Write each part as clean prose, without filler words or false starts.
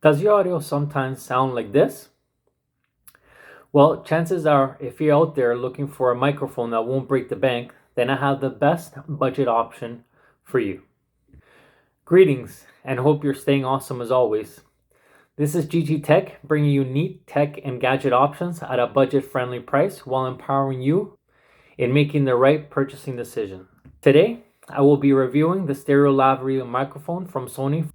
Does your audio sometimes sound like this? Well, chances are, if you're out there looking for a microphone that won't break the bank, then I have the best budget option for you. Greetings, and hope you're staying awesome as always. This is GG Tech, bringing you neat tech and gadget options at a budget-friendly price while empowering you in making the right purchasing decision. Today, I will be reviewing the stereo Lavalier microphone from Sony.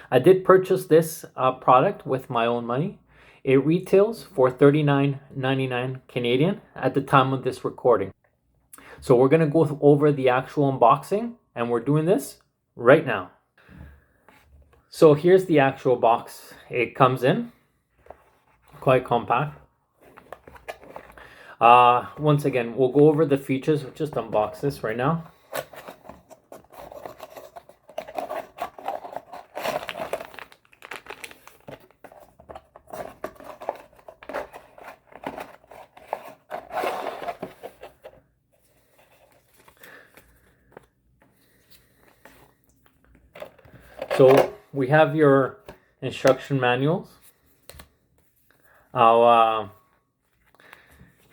I did purchase this product with my own money. It retails for $39.99 Canadian at the time of this recording. So we're going to go over the actual unboxing, and we're doing this right now. So here's the actual box it comes in. Quite compact. Once again, we'll go over the features. We'll just unbox this right now. So we have your instruction manuals.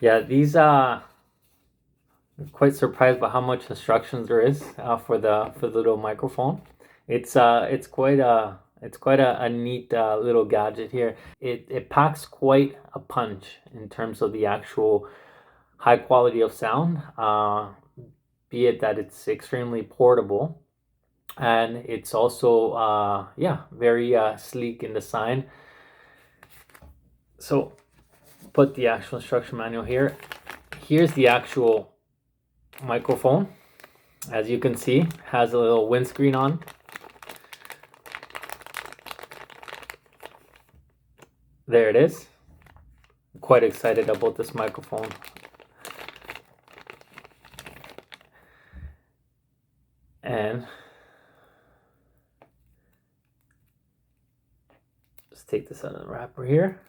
These I'm quite surprised by how much instructions there is for the little microphone. It's quite a neat little gadget here. It packs quite a punch in terms of the actual high quality of sound. Be it that it's extremely portable. And it's also very sleek in design. So put the actual instruction manual here. Here's the actual microphone. As you can see, has a little windscreen on. There it is. I'm quite excited about this microphone. And let's take this out of the wrapper here.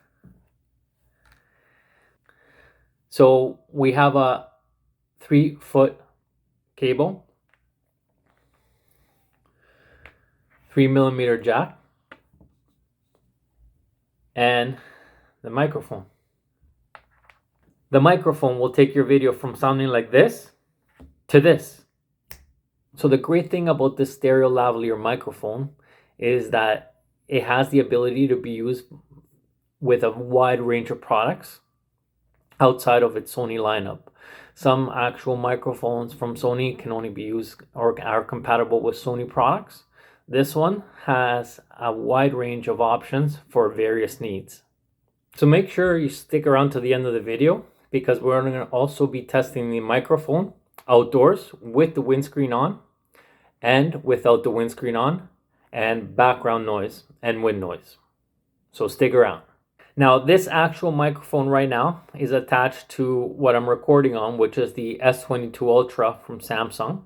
So we have a 3-foot cable, 3mm jack, and the microphone. The microphone will take your video from sounding like this to this. So the great thing about this stereo lavalier microphone is that it has the ability to be used with a wide range of products outside of its Sony lineup. Some actual microphones from Sony can only be used or are compatible with Sony products. This one has a wide range of options for various needs. So make sure you stick around to the end of the video, because we're going to also be testing the microphone outdoors with the windscreen on and without the windscreen on, and background noise and wind noise. So stick around. Now, this actual microphone right now is attached to what I'm recording on, which is the S22 Ultra from Samsung.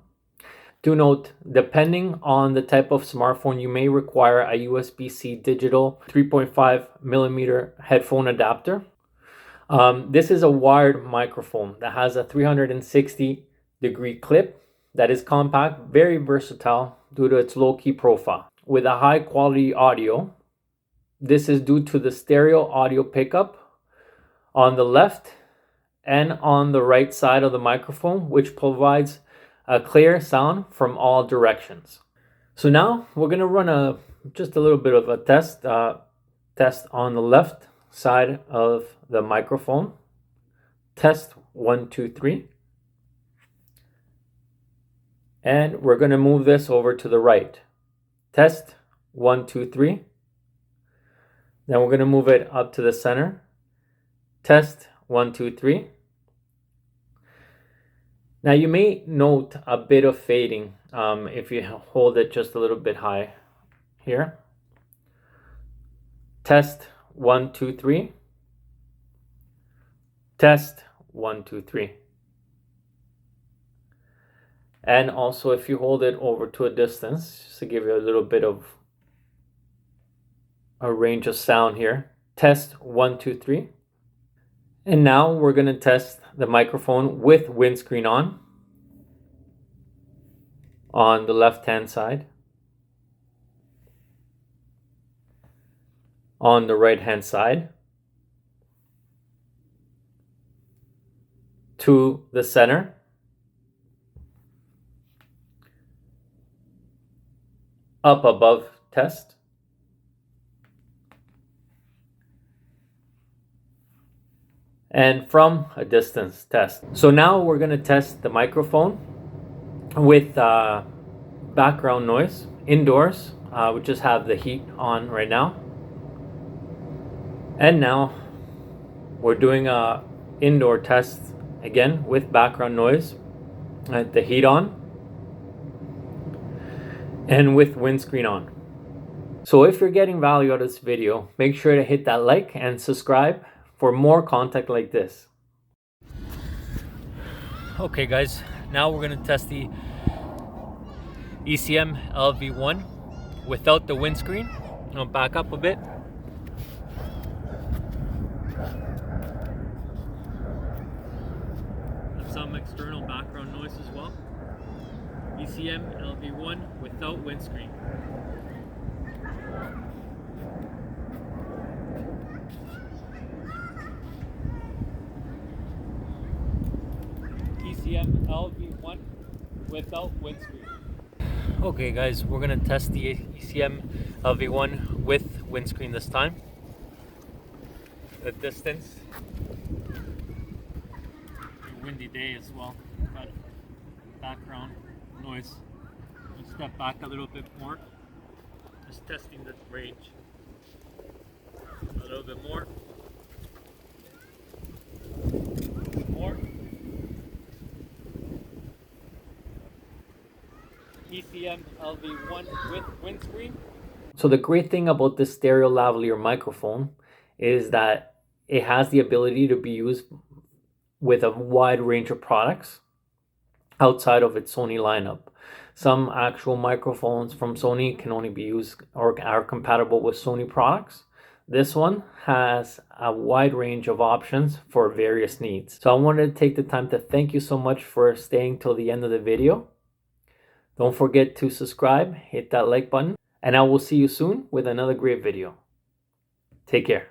Do note, depending on the type of smartphone, you may require a USB-C digital 3.5mm headphone adapter. This is a wired microphone that has a 360-degree clip that is compact, very versatile due to its low-key profile. With a high-quality audio, this is due to the stereo audio pickup on the left and on the right side of the microphone, which provides a clear sound from all directions. So now we're going to run just a little bit of a test on the left side of the microphone. Test 1, 2, 3. And we're going to move this over to the right. Test 1, 2, 3. Then we're going to move it up to the center. Test 1, 2, 3. Now you may note a bit of fading if you hold it just a little bit high here. Test 1, 2, 3. Test 1, 2, 3. And also if you hold it over to a distance, just to give you a little bit of a range of sound here. Test 1, 2, 3. And now we're going to test the microphone with windscreen on the left hand side. on the right hand side to the center, up above test, and from a distance test. So now we're going to test the microphone with background noise indoors. We just have the heat on right now, and now we're doing a indoor test again with background noise, the heat on, and with windscreen on. So if you're getting value out of this video, make sure to hit that like and subscribe for more content like this. Okay guys, now we're going to test the ECM-LV1 without the windscreen. I'll back up a bit. Have some external background noise as well. ECM-LV1 without windscreen. ECM-LV1 without windscreen. Okay guys, we're gonna test the ECM-LV1 with windscreen this time. The distance. A windy day as well, but background noise. Let's step back a little bit more. Just testing the range. A little bit more. A little bit more. ECM-LV1 with windscreen. So the great thing about this stereo lavalier microphone is that it has the ability to be used with a wide range of products outside of its Sony lineup. Some actual microphones from Sony can only be used or are compatible with Sony products. This one has a wide range of options for various needs. So I wanted to take the time to thank you so much for staying till the end of the video. Don't forget to subscribe, hit that like button, and I will see you soon with another great video. Take care.